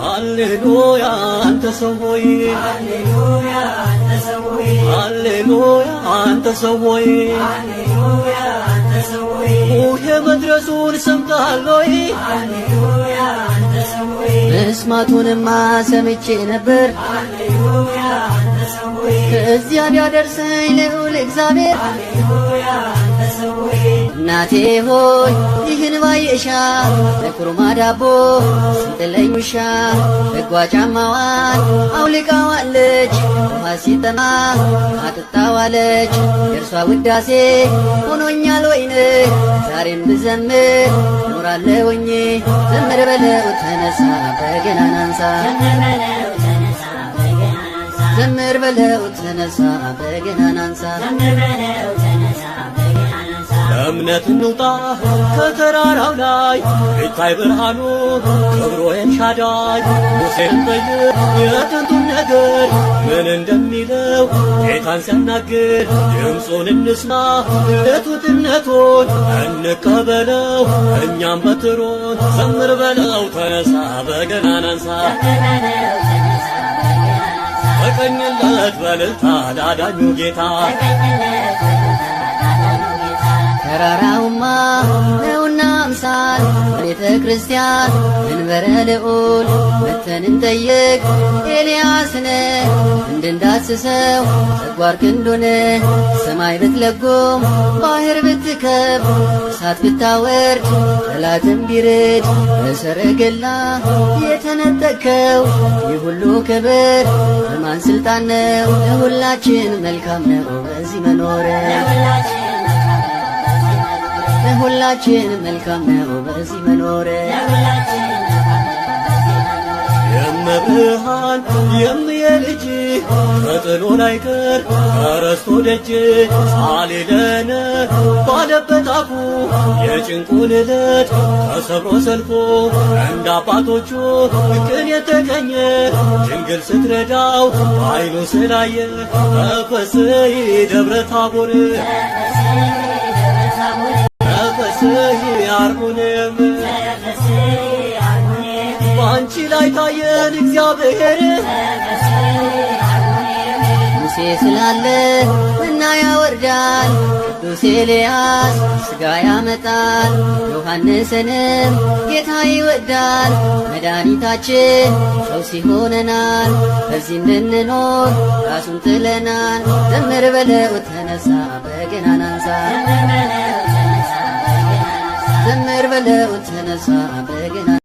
ሃሌሉያ አንተ ሰው ሆይ ሃሌሉያ አንተ ሰው ሆይ ሃሌሉያ አንተ ሰው ሆይ ሃሌሉያ አንተ ሰው ሆይ የመድረሱን ሰምተሃል ሆይ ሃሌሉያ አንተ ሰው ሆይ መስማቱንማ ሰምቼ ነበር ሃሌሉያ አንተ ሰው ሆይ ከዚያ ቢያደርሰኝ ልዑል እግዚአብሔር ሃሌሉያ አንተ ሰው ሆይ እናቴ ሆይ ይህን ባየሻ ለኩርማ ዳቦ ስንጥለኝ ውሻ በጓ ጫማዋን አውልቃዋለች ውሃ ሲጠማ አጥጣዋለች የእርሷ ውዳሴ ሆኖኛል ወይን ዛሬም ብዘምር ኖራለሁኝ ዘምር በለው ተነሳ በገናን አንሳ ዘምር በለው ተነሳ በገናን አንሳ እምነት እንውጣ ከተራራው ላይ ይታይ ብርሃኑ ክብሩ ኤልሻዳይ ሙሴን ጠይቅ የጥንቱን ነገር ምን እንደሚለው ጌታን ሲያናግር ድምፁን እንስማ የቱትነቱን እንቀበለው እኛም በትሮን ዘምር በለው ተነሳ በገናን አንሳ ተቀኝለት በልልታ ላዳኙ ጌታ ተራራውማ ነውና አምሳል ቤተ ክርስቲያን መንበረ ልዑል መተን እንጠይቅ ኤልያስን እንድንዳስሰው ተጓር ክንዱን ሰማይ ብትለጎም ባህር ብትከብ እሳት ብታወርድ ጠላትን ቢርድ በሰረገላ የተነጠቅከው ይህ ሁሉ ክብር በማን ስልጣን ነው? ለሁላችን መልካም ነው በዚህ መኖር ለሁላችን መልካም ነው በዚህ መኖር የመብርሃን የምየልጅ ተጥሎ ላይቀር ተረስቶ ደጅ ሳሌለነ ባለበት አፉ የጭንቁን ዕለት ተሰብሮ ሰልፎ እንደ አባቶቹ ቅን የተገኘ ድንግል ስትረዳው አይኑ ስላየ ተፈስሒ ደብረ ታቦር ተፈስሒ አርሙንም በአንቺ ላይ ታየን እግዚአብሔር ሙሴ ስላለ እና ያወርዳል ቅዱስ ኤልያስ ሥጋ ያመጣል ዮሐንስንም ጌታ ይወዳል መድኃኒታችን ሰው ሲሆነናል በዚህ እንድንኖር ራሱን ጥለናል ዘምር በለው ተነሳ በገናን አንሳ ዘምር በለው ተነሳ በገናን